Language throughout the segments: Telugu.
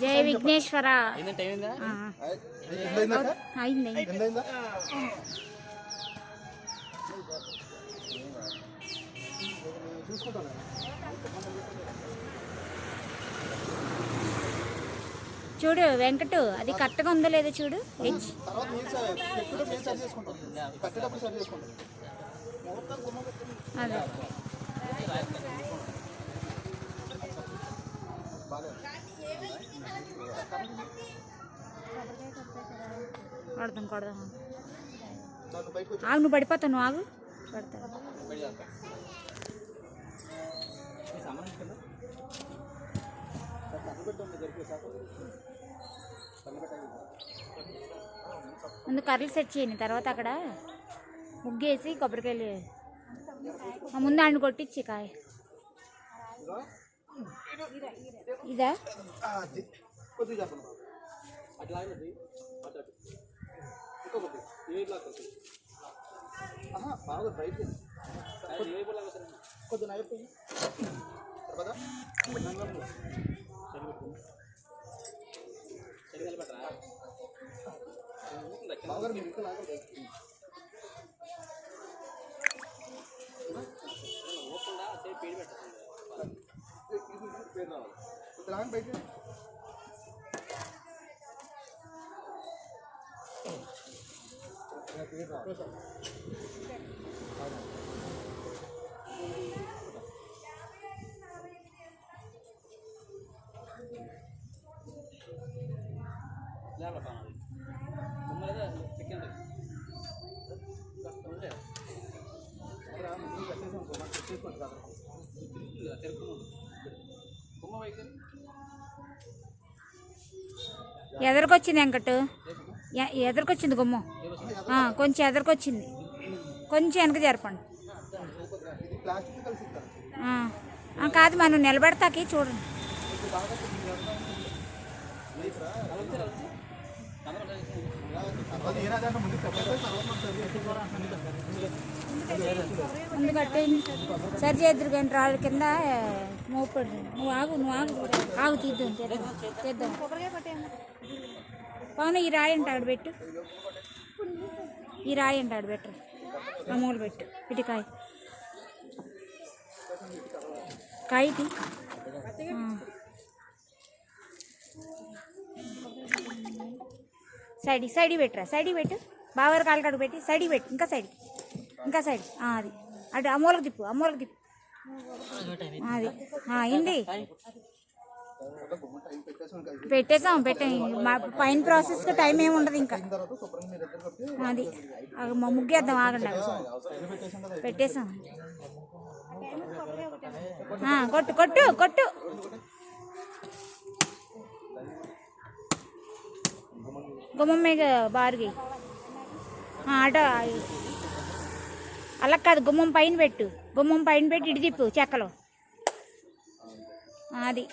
జయ విఘ్నేశ్వర చూడు వెంకటు, అది కరెక్ట్గా ఉందో లేదో చూడు. అదే కొడదాం కొడదాం. ఆగు, నువ్వు పడిపోతావు, నువ్వు ఆగు, పడతావు. ముందు కర్రలు సెట్ చేయండి, తర్వాత అక్కడ ముగ్గేసి కొబ్బరికాయలు ముందు అండు కొట్టించి కాయ. ఇదా ఎదరికొచ్చింది వెంకటు, ఎదరికొచ్చింది గుమ్మం, కొంచెం ఎదరికొచ్చింది, కొంచెం వెనక జరపండి. కాదు, మనం నిలబెడతాకి చూడండి. ముందు కట్టేయండి, సరి చేద్దరు కానీ రాళ్ళ కింద మోపడు. నువ్వు ఆగు, ఆగు, తీద్దాం. పవన్, ఈ రాయి అంటే ఆవిడ పెట్టు, ఈ రాయి అంటే ఆవిడ పెట్టు, ఆ మూలు పెట్టు, ఇటుకాయ కాయటి సైడ్ పెట్టురా, సైడ్ పెట్టు, బావర్ కాలు కడుగు పెట్టి సైడ్ పెట్టు, ఇంకా సైడ్ అది అటు అమ్మోలకు తిప్పు, అది అయింది. పెట్టేసాం, పైన ప్రాసెస్కి టైం ఏమి ఉండదు ఇంకా. అది ముగ్గేద్దాం, ఆగండి, పెట్టేసాం. కొట్టు గుమ్మమ్మ బారుగి అట అలా కాదు, గుమ్మం పైన పెట్టి ఇటు తిప్పు చెక్కలో. అది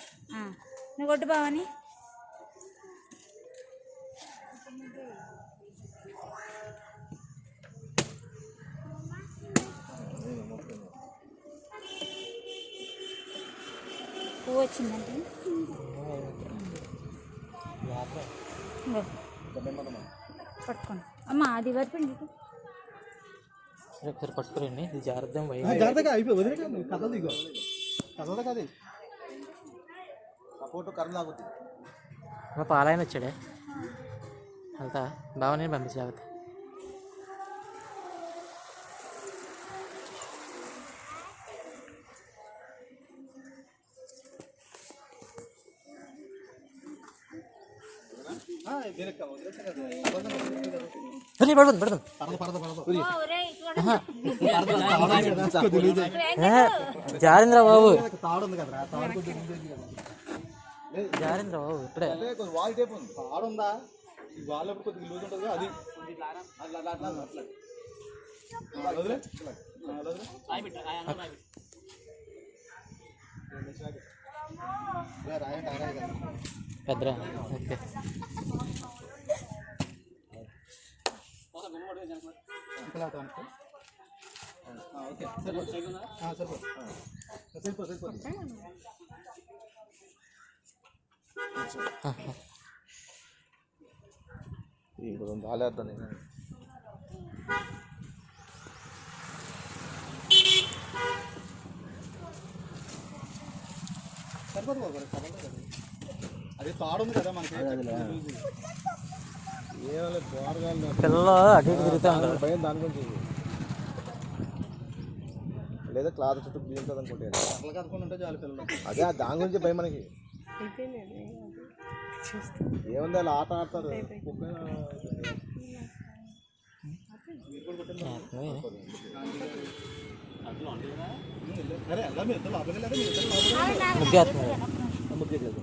నువ్వు కొట్టు బావని. పువ్వు వచ్చిందంటే పట్టుకోండి అమ్మా, అది వరిపిండి పట్టుకురండి. ఇది జాగ్రత్త మా పాలాయన వచ్చాడే, వెళ్తా బావనే పంపించి జాగ్రత్త. జారేంద్ర బాబు, ఇప్పుడే ఆడుందా వాళ్ళ కొద్దిగా లూజ్ ఉంటుంది, అది పెద్దరా. ఓకే, ఓకే సరిపో ఇంకొంచెం రాలేద్దాం నేను సరిపోదు బాబు అది తాడు ఉంది కదా మనకి ఏమైనా కూరగాయలు పిల్లలు అటు ఇటు తిరుగుతూ ఉంటారు. భయం దాని గురించి లేదా క్లాత్ చుట్టూ బీలుతుంది అనుకుంటే అట్లా కట్టుకుని ఉంటే చాలు పిల్లలు. అదే దాని గురించి భయం మనకి. ఏముంది అలా ఆట ఆడతారు అరే ఎలా మీ ఇద్దరు లోపలికి వెళ్ళారా? మీ ఇద్దరు లోపలికి ముగ్గేస్తున్నారు. ముగ్గేసేది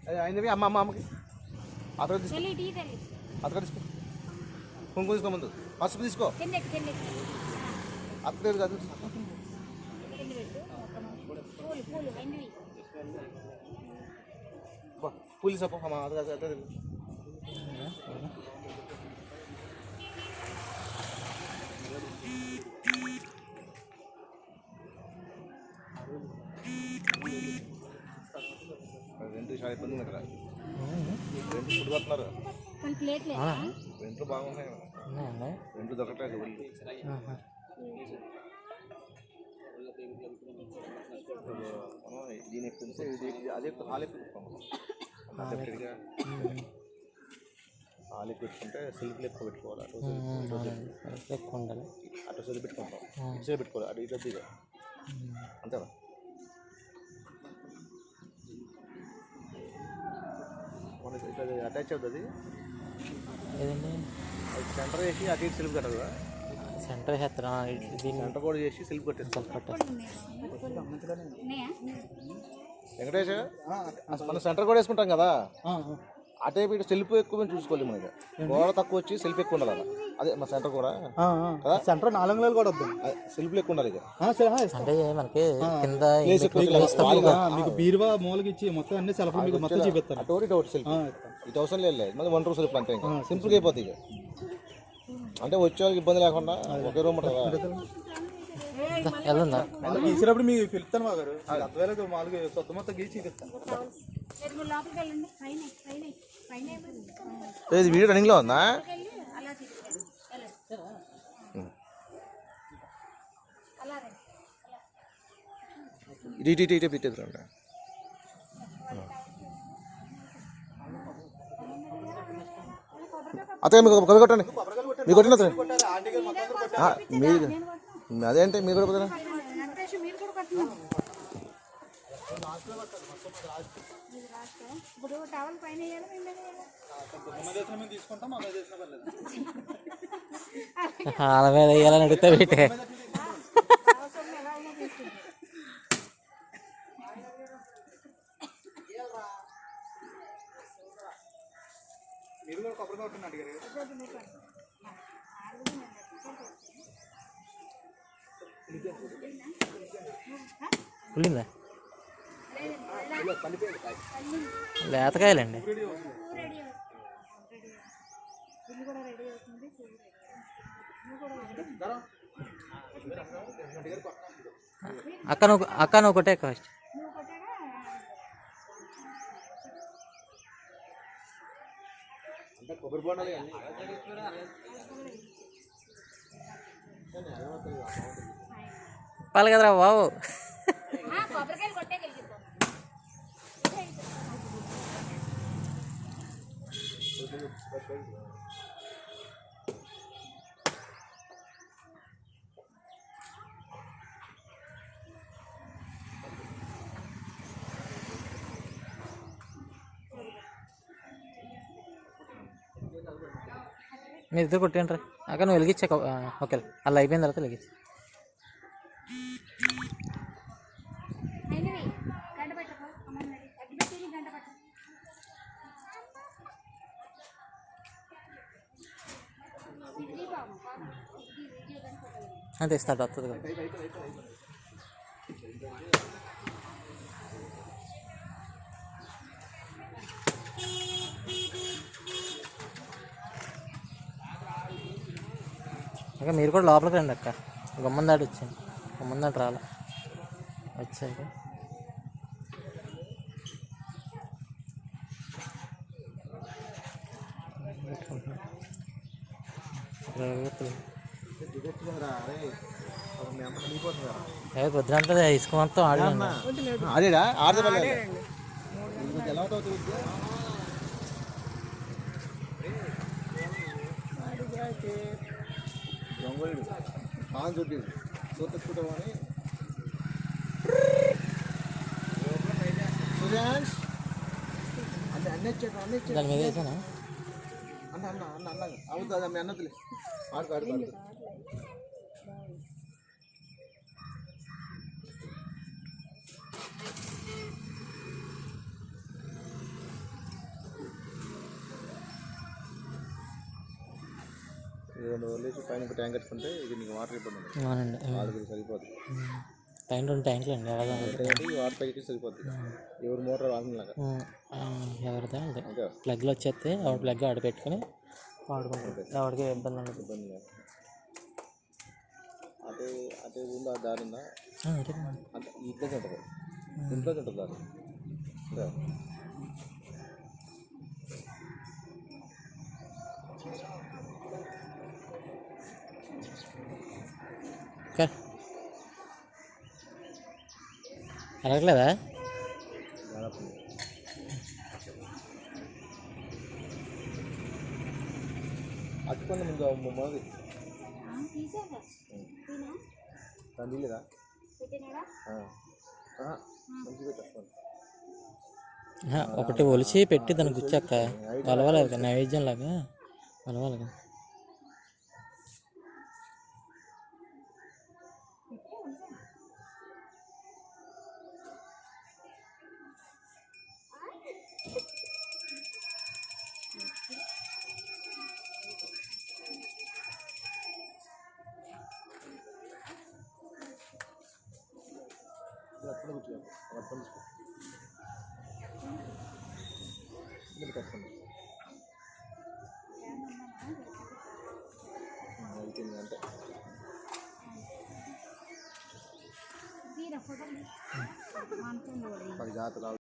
అదే అయింది అమ్మ అమ్మ అమ్మకి అతడ తీసుకో అతడ తీసుకో కుంకుమ తీసుకో ముందు పసుపు తీసుకో అతడ కాదు పులిస్ అప్ప అమ్మ అది కాదు అతడ రెండు చాలా ఇబ్బంది ఉంది ఇక్కడ రెండు ఫుడ్ పడుతున్నారు రెండు బాగున్నాయి రెండు దొరకట్లేదు మనం దీని ఎక్కువ అదే హాల్ ఎక్కువ హాల్ ఎక్కువ పెట్టుకుంటే సిల్క్లు ఎక్కువ పెట్టుకోవాలి ఎక్కువ ఉండాలి. అటు సొది పెట్టుకుంటాం ఇటు పెట్టుకోవాలి అటు ఇటు ఇక అంతేనా మనకి ఇట్లా అటాచ్ అవుతుంది ఏదండి అది సెంటర్ వేసి అటు ఇటు సిల్క్ కట్టదు సెంటర్ చేస్తారా? దీన్ని సెంటర్ కూడా చేసి సిల్క్ కట్టేస్తాం ఉన్నాయా? వెంకటేష్ మనం సెంటర్ కూడా వేసుకుంటాం కదా అటే ఇటు సెల్ఫ్ ఎక్కువ చూసుకోవాలి మనకి గోడ తక్కువ వచ్చి సెల్ఫ్ ఎక్కువ ఉండాలి అదే మన సెంటర్ కూడా కదా సెంటర్ 4 అంగుళాలు కూడా వద్దు సెల్ఫ్లు ఎక్కువ ఉండాలి ఇక అంటే మనకి కింద మీకు బీరువా మూలకి ఇచ్చి మొత్తం అన్ని సెల్ఫ్ మీకు మొత్తం చూపిస్తాను. అటు ఇటు ఒకటి సెల్ఫ్ ఇటు అవసరం లేదు మళ్ళీ 1 రూమ్ సెల్ఫ్ అంతే ఇంకా సింపుల్గా అయిపోతుంది ఇక అంటే వచ్చే వాళ్ళకి ఇబ్బంది లేకుండా ఒకే రూమ్ ఉంటుంది వెళ్దా గీసినప్పుడు మీకు పిలుస్తాను మా గారు అర్థవేళ మామూలుగా సొంత మొత్తం గీసి చూపిస్తాను. ఇది వీడియో రన్నింగ్లో ఉందా? ఇటు ఇటు ఇటు పెట్టేది అతను మీకు కొట్టండి మీకు కొట్టిన మీరు అదేంటే మీరు కూడా పోతున్నా వాళ్ళ మీద వేయాలని అడిగితే పెట్టే మీరు కూడా కొబ్బరి కొట్టండి అడిగారు. కుళ్ళిందా? లేతకాయలండి. అక్క నువ్వు కొట్టే కాస్ట్ కొబ్బరి బొండాలి పాలు కదరా బాబు. మీరు ఇద్దరు కొట్టేయండి రా. అక్క నువ్వు వెలిగించాక ఓకే అలా అయిపోయిన తర్వాత వెలిగించు. తెస్తాడు వస్తుంది కదా. అక్క మీరు కూడా లోపలికి రండి అక్క. గమ్మందాడు వచ్చాను, గమ్మందాడు రాలే వచ్చాక పొద్దునంతా ఇసుక మొత్తం ఆడలేదు. ఆడేడా ఆడదే ఎలా అవుతుంది దొంగడు కాన్ చూడ్డు చూతెక్కుతావు అని సుజాన్స్ అంటే అన్నచ్చాడు దాని మీద వేసానా అన్న అన్న అన్న అన్న అవుతుంది మీ అన్నతులే ఆడుకో ఆడుకో ఆడుకో రెండు రోజులు పైన ఒక ట్యాంక్ కట్టుకుంటే ఇది నీకు వాటర్ ఇబ్బంది ఉండదు. అవునండి. ఆడుకు సరిపోతుంది. పైన 2 ట్యాంకులు అండి. వాటర్ పైకి సరిపోతుంది. ఎవరు మోటార్ వాడినలాగా ఎవరిదా అదే ప్లగ్లు వచ్చేస్తే ఆవిడ ప్లగ్ ఆడ పెట్టుకుని వాడుకుంటుంది. ఆవిడకి ఇబ్బంది ఉండదు. ఇబ్బంది లేదు. అదే అదే ఉందా దారి ఉందా అంటే ఇంట్లోకి ఉంటుంది, ఇంట్లోకి ఉంటుంది దారి. అడగలేదా అట్టుకొని ముందు మనది దాని లేదా ఒకటి ఒలిచి పెట్టి దాన్ని గుచ్చాక వలవాలి కదా, నైవేద్యం లాగా వలవాలి కదా. జాతర